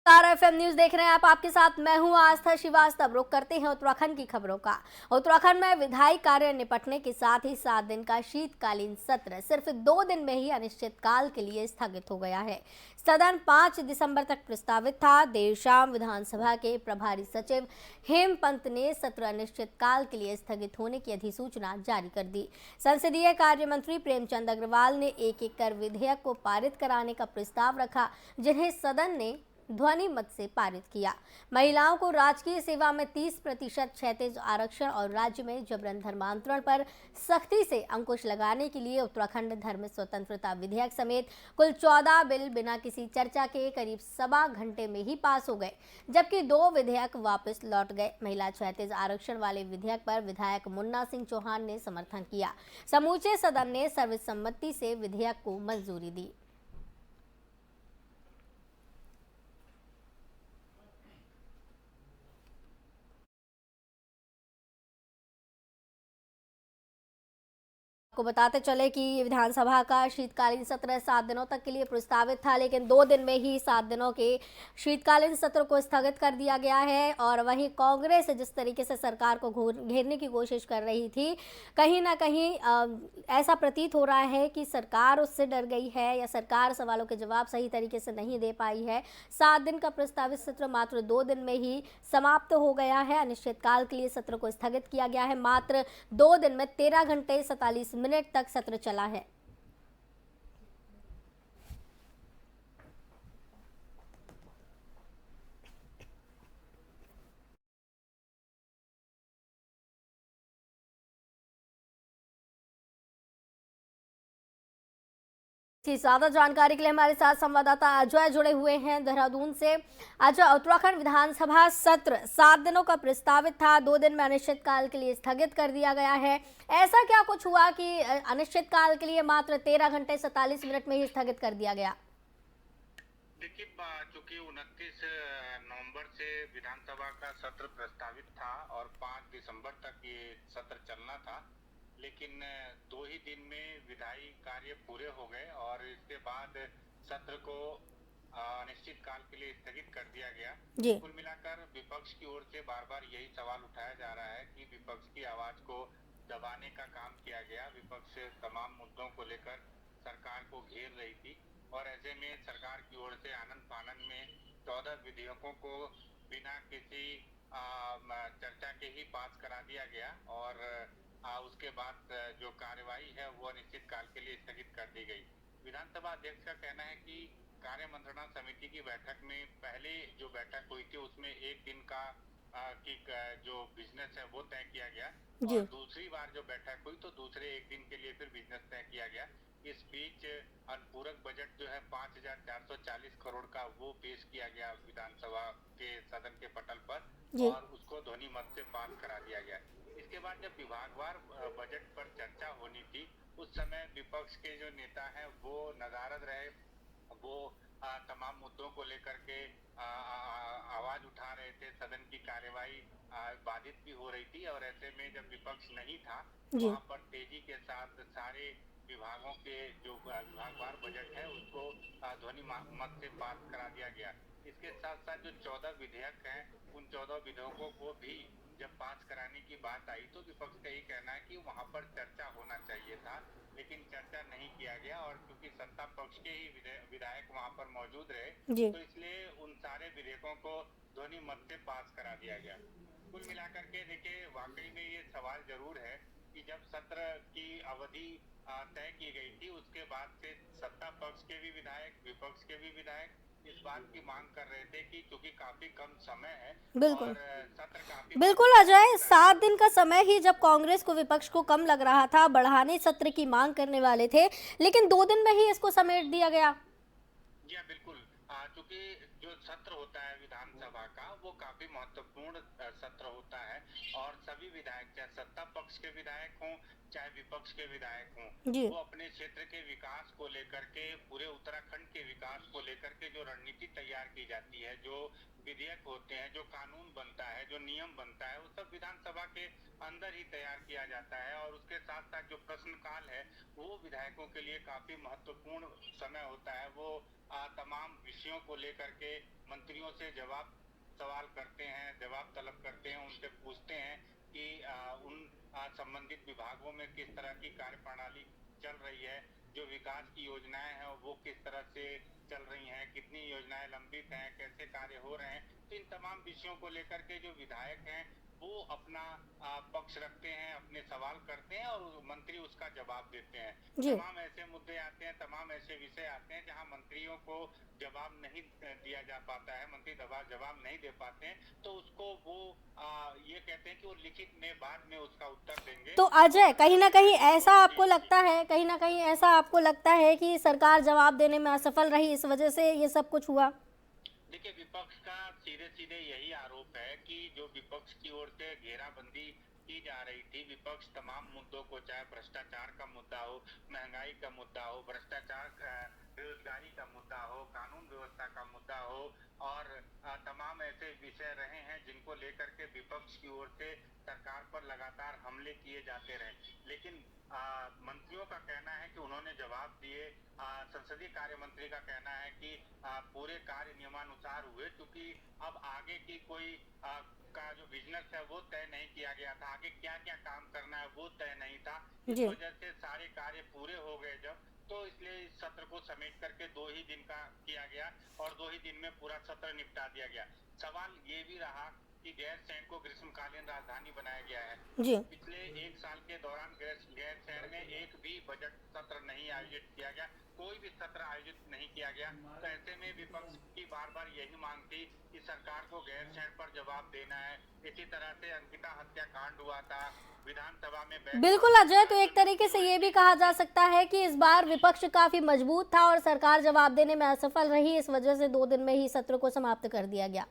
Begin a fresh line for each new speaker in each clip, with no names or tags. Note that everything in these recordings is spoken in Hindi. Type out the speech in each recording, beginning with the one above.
स्टार एफएम न्यूज देख रहे हैं आप। आपके साथ मैं हूं आस्था श्रीवास्तव। रुक करते हैं उत्तराखंड की खबरों का। उत्तराखंड में विधायी कार्य निपटने के साथ ही 7 दिन का शीतकालीन सत्र सिर्फ 2 दिन में ही अनिश्चितकाल के लिए स्थगित हो गया है। सदन 5 दिसंबर तक प्रस्तावित था। देर शाम विधानसभा के प्रभारी सचिव हेमपंत ने सत्र अनिश्चितकाल के लिए स्थगित होने की अधिसूचना जारी कर दी। संसदीय कार्य मंत्री प्रेमचंद अग्रवाल ने एक कर विधेयक को पारित कराने का प्रस्ताव रखा, जिन्हें सदन ने ध्वनि मत से पारित किया। महिलाओं को राजकीय सेवा में 30% क्षैतिज आरक्षण और राज्य में जबरन धर्मांतरण पर सख्ती से अंकुश लगाने के लिए उत्तराखंड धर्म स्वतंत्रता विधेयक समेत कुल 14 बिल बिना किसी चर्चा के करीब 1.25 घंटे में ही पास हो गए, जबकि 2 विधेयक वापस लौट गए। महिला क्षैतिज आरक्षण वाले विधेयक पर विधायक मुन्ना सिंह चौहान ने समर्थन किया। समूचे सदन ने सर्वसम्मति से विधेयक को मंजूरी दी। आपको बताते चले कि विधानसभा का शीतकालीन सत्र 7 दिनों तक के लिए प्रस्तावित था, लेकिन 2 दिन में ही 7 दिनों के शीतकालीन सत्र को स्थगित कर दिया गया है। और वहीं कांग्रेस जिस तरीके से सरकार को घेरने की कोशिश कर रही थी, कहीं ना कहीं ऐसा प्रतीत हो रहा है कि सरकार उससे डर गई है या सरकार सवालों के जवाब सही तरीके से नहीं दे पाई है। 7 दिन का प्रस्तावित सत्र मात्र 2 दिन में ही समाप्त हो गया है। अनिश्चितकाल के लिए सत्र को स्थगित किया गया है। मात्र 2 दिन में 13 घंटे 47 मिनट तक सत्र चला है। ज्यादा जानकारी के लिए हमारे साथ संवाददाता अजय जुड़े हुए हैं देहरादून से। अजय, उत्तराखंड विधानसभा सत्र 7 दिनों का प्रस्तावित था, 2 दिन में अनिश्चितकाल के लिए स्थगित कर दिया गया है। ऐसा क्या कुछ हुआ कि अनिश्चितकाल के लिए मात्र 13 घंटे 47 मिनट में ही स्थगित कर दिया गया?
देखिए, चूंकि 29 नवंबर से विधानसभा का सत्र प्रस्तावित था और 5 दिसंबर तक ये सत्र चलना था, लेकिन 2 ही दिन में विधायी कार्य पूरे हो गए और इसके बाद सत्र को अनिश्चित काल के लिए स्थगित कर दिया गया। कुल मिलाकर विपक्ष की ओर से बार बार यही सवाल उठाया जा रहा है कि विपक्ष की आवाज को दबाने का काम किया गया। विपक्ष तमाम मुद्दों को लेकर सरकार को घेर रही थी और ऐसे में सरकार की ओर से आनंद फानंद में 14 विधेयकों को बिना किसी चर्चा के ही पास करा दिया गया और उसके बाद जो कार्यवाही है वो अनिश्चित काल के लिए स्थगित कर दी गई। विधानसभा अध्यक्ष का कहना है कि कार्य मंत्रणा समिति की बैठक में पहले जो बैठक हुई थी उसमें 1 दिन का की जो बिजनेस है वो तय किया गया और दूसरी बार जो बैठक हुई तो दूसरे 1 दिन के लिए फिर बिजनेस तय किया गया। इस बीच अनुपूरक बजट जो है 5,440 करोड़ का वो पेश किया गया विधानसभा के सदन के पटल पर और उसको ध्वनि मत से पास करा दिया गया। इसके बाद जब विभागवार बजट पर चर्चा होनी थी उस समय विपक्ष के जो नेता हैं वो नदारद रहे। वो तमाम मुद्दों को लेकर के आवाज उठा रहे थे। सदन की कार्यवाही बाधित भी हो रही थी और ऐसे में जब विपक्ष नहीं था वहां पर तेजी के साथ सारे विभागों के जो विभागवार बजट है उसको ध्वनि मत से पास करा दिया गया। इसके साथ साथ जो 14 विधेयक हैं उन 14 विधेयकों को भी जब पास कराने की बात आई तो विपक्ष का यही कहना है कि वहां पर चर्चा होना चाहिए था, लेकिन चर्चा नहीं किया गया और क्योंकि सत्ता पक्ष के ही विधायक वहां पर मौजूद रहे तो इसलिए उन सारे विधेयकों को ध्वनि मत से पास करा दिया गया। कुल मिलाकर के देखिए, वाकई में ये सवाल जरूर है कि जब सत्र की अवधि तय की गई थी उसके बाद से सत्ता पक्ष के भी विधायक विपक्ष के भी विधायक इस बात की मांग कर रहे थे कि क्योंकि काफी कम समय है और सत्र काफी
बिल्कुल अजय, 7 दिन का समय ही जब कांग्रेस को विपक्ष को कम लग रहा था, बढ़ाने सत्र की मांग करने वाले थे, लेकिन 2 दिन में ही इसको समेट दिया गया।
जी हाँ, बिल्कुल। चूंकि जो सत्र होता है विधानसभा का वो काफी महत्वपूर्ण सत्र होता है और सभी विधायक चाहे सत्ता पक्ष के विधायक हों चाहे विपक्ष के विधायक हों वो अपने क्षेत्र के विकास को लेकर के पूरे उत्तराखंड के विकास को लेकर के जो रणनीति तैयार की जाती है, जो विधेयक होते हैं, जो कानून बनता है, जो नियम बनता है, वो सब विधानसभा के अंदर ही तैयार किया जाता है और उसके साथ साथ जो प्रश्नकाल है वो विधायकों के लिए काफी महत्वपूर्ण समय होता है। वो तमाम विषयों को लेकर के मंत्रियों से जवाब सवाल करते हैं, जवाब तलब करते हैं, उनसे पूछते हैं कि उन संबंधित विभागों में किस तरह की कार्यप्रणाली चल रही है, जो विकास की योजनाएं हैं वो किस तरह से चल रही हैं, कितनी योजनाएं लंबित हैं, कैसे कार्य हो रहे हैं। तो इन तमाम विषयों को लेकर के जो विधायक हैं वो अपना पक्ष रखते हैं, अपने सवाल करते हैं और मंत्री उसका जवाब देते हैं।
जी।
तमाम ऐसे मुद्दे आते हैं, तमाम ऐसे विषय आते हैं जहां मंत्रियों को जवाब नहीं दिया जा पाता है, मंत्री जवाब नहीं दे पाते हैं, तो उसको वो ये कहते हैं कि वो लिखित में बाद में उसका उत्तर देंगे।
तो अजय, कहीं ना कहीं ऐसा आपको
जी,
लगता है, कहीं ना कहीं ऐसा आपको लगता है कि सरकार जवाब देने में असफल रही, इस वजह से ये सब कुछ हुआ?
देखिए, विपक्ष का सीधे सीधे यही आरोप है कि जो विपक्ष की ओर से घेराबंदी की जा रही थी, विपक्ष तमाम मुद्दों को, चाहे भ्रष्टाचार का मुद्दा हो, महंगाई का मुद्दा हो, बेरोजगारी का मुद्दा हो, कानून व्यवस्था का मुद्दा हो और तमाम ऐसे विषय रहे हैं जिनको लेकर के विपक्ष की ओर से सरकार पर लगातार हमले किए जाते रहे। लेकिन मंत्रियों का कहना है कि उन्होंने जवाब दिए। संसदीय कार्य मंत्री का कहना है कि पूरे कार्य नियमानुसार हुए, क्योंकि अब आगे की कोई का जो बिजनेस है वो तय नहीं किया गया था, आगे क्या क्या काम करना है वो तय नहीं था। इस
जी।
वजह से सारे कार्य पूरे हो गए जब, तो इसलिए इस सत्र को समेट करके 2 ही दिन का किया गया और 2 ही दिन में पूरा सत्र निपटा दिया गया। सवाल ये भी रहा कि गैरसैंण को ग्रीष्मकालीन राजधानी बनाया गया है।
जी।
पिछले 1 साल के दौरान गैरसैंण में एक भी बजट सत्र नहीं आयोजित किया गया, कोई भी सत्र आयोजित नहीं किया गया। तो ऐसे में विपक्ष की बार बार यही मांग थी कि सरकार को गैरसैंण पर जवाब देना है। इसी तरह से अंकिता हत्याकांड हुआ था, विधानसभा में
बिल्कुल अजय, तो एक तरीके से ये भी कहा जा सकता है कि इस बार विपक्ष काफी मजबूत था और सरकार जवाब देने में असफल रही, इस वजह से 2 दिन में ही सत्र को समाप्त कर दिया गया।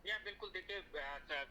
या बिल्कुल, देखिए,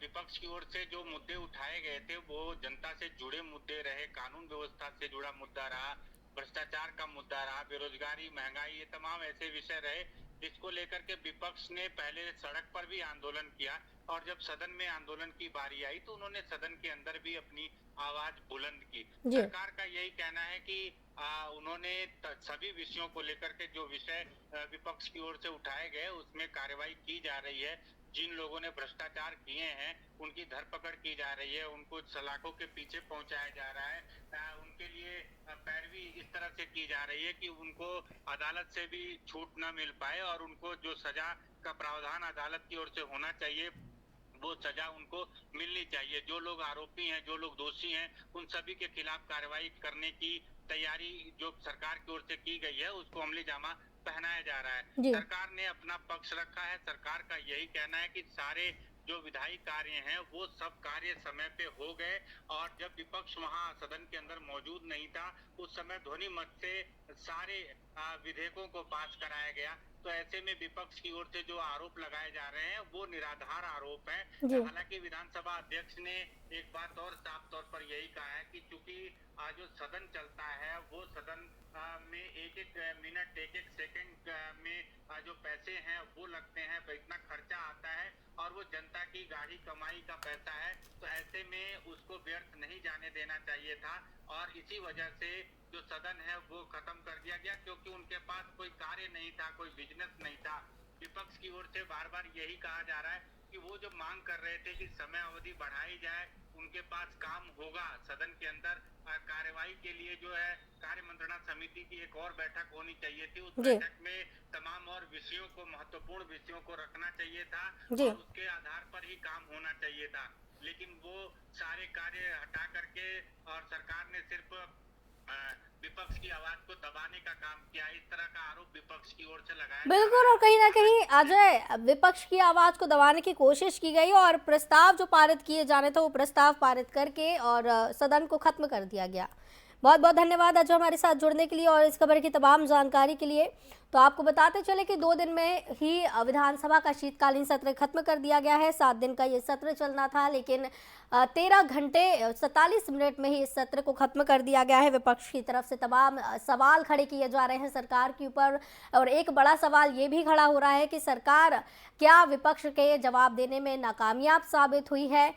विपक्ष की ओर से जो मुद्दे उठाए गए थे वो जनता से जुड़े मुद्दे रहे, कानून व्यवस्था से जुड़ा मुद्दा रहा, भ्रष्टाचार का मुद्दा रहा, बेरोजगारी, महंगाई, ये तमाम ऐसे विषय रहे जिसको लेकर के विपक्ष ने पहले सड़क पर भी आंदोलन किया और जब सदन में आंदोलन की बारी आई तो उन्होंने सदन के अंदर भी अपनी आवाज बुलंद की। सरकार का यही कहना है कि उन्होंने सभी विषयों को लेकर के जो विषय विपक्ष की ओर से उठाए गए उसमें कार्रवाई की जा रही है। जिन लोगों ने भ्रष्टाचार किए हैं उनकी धरपकड़ की जा रही है, उनको सलाखों के पीछे पहुंचाया जा रहा है, उनके लिए पैरवी इस तरह से की जा रही है कि उनको अदालत से भी छूट न मिल पाए और उनको जो सजा का प्रावधान अदालत की ओर से होना चाहिए वो सजा उनको मिलनी चाहिए। जो लोग आरोपी हैं, जो लोग दोषी हैं, उन सभी के खिलाफ कार्रवाई करने की तैयारी जो सरकार की ओर से की गई है उसको अमली जामा पहनाया जा रहा है। सरकार ने अपना पक्ष रखा है। सरकार का यही कहना है कि सारे जो विधायी कार्य हैं वो सब कार्य समय पे हो गए और जब विपक्ष वहां सदन के अंदर मौजूद नहीं था उस समय ध्वनि मत से सारे विधेयकों को पास कराया गया। तो ऐसे में विपक्ष की ओर से जो आरोप लगाए जा रहे हैं वो निराधार आरोप हैं। हालांकि विधानसभा अध्यक्ष ने एक बात और साफ तौर पर यही कहा है कि चूंकि जो सदन चलता है वो सदन में एक एक मिनट, एक एक सेकंड में जो पैसे हैं वो लगते हैं, इतना खर्चा आता है और वो जनता की गाढ़ी कमाई का पैसा है। तो ऐसे में उसको व्यर्थ नहीं जाने देना चाहिए था और इसी वजह से जो सदन है वो खत्म कर दिया गया, क्योंकि उनके पास कोई कार्य नहीं था, कोई बिजनेस नहीं था। विपक्ष की ओर से बार बार यही कहा जा रहा है कि वो जो मांग कर रहे थे कि समय अवधि बढ़ाई जाए, उनके पास काम होगा सदन के अंदर कार्यवाही के लिए जो है कार्य मंत्रणा समिति की एक और बैठक होनी चाहिए थी। उस बैठक में तमाम और विषयों को, महत्वपूर्ण विषयों को रखना चाहिए था और उसके आधार पर ही काम होना चाहिए था। लेकिन वो सारे कार्य हटा करके और सरकार ने सिर्फ विपक्ष की आवाज को दबाने का काम किया, इस तरह का आरोप विपक्ष की ओर से लगाया।
बिल्कुल, और कहीं ना कहीं अजय, विपक्ष की आवाज को दबाने की कोशिश की गई और प्रस्ताव जो पारित किए जाने थे वो प्रस्ताव पारित करके और सदन को खत्म कर दिया गया। बहुत बहुत धन्यवाद अजय हमारे साथ जुड़ने के लिए और इस खबर की तमाम जानकारी के लिए। तो आपको बताते चले कि 2 दिन में ही विधानसभा का शीतकालीन सत्र खत्म कर दिया गया है। 7 दिन का ये सत्र चलना था, लेकिन 13 घंटे 47 मिनट में ही इस सत्र को खत्म कर दिया गया है। विपक्ष की तरफ से तमाम सवाल खड़े किए जा रहे हैं सरकार के ऊपर और एक बड़ा सवाल ये भी खड़ा हो रहा है कि सरकार क्या विपक्ष के जवाब देने में नाकामयाब साबित हुई है।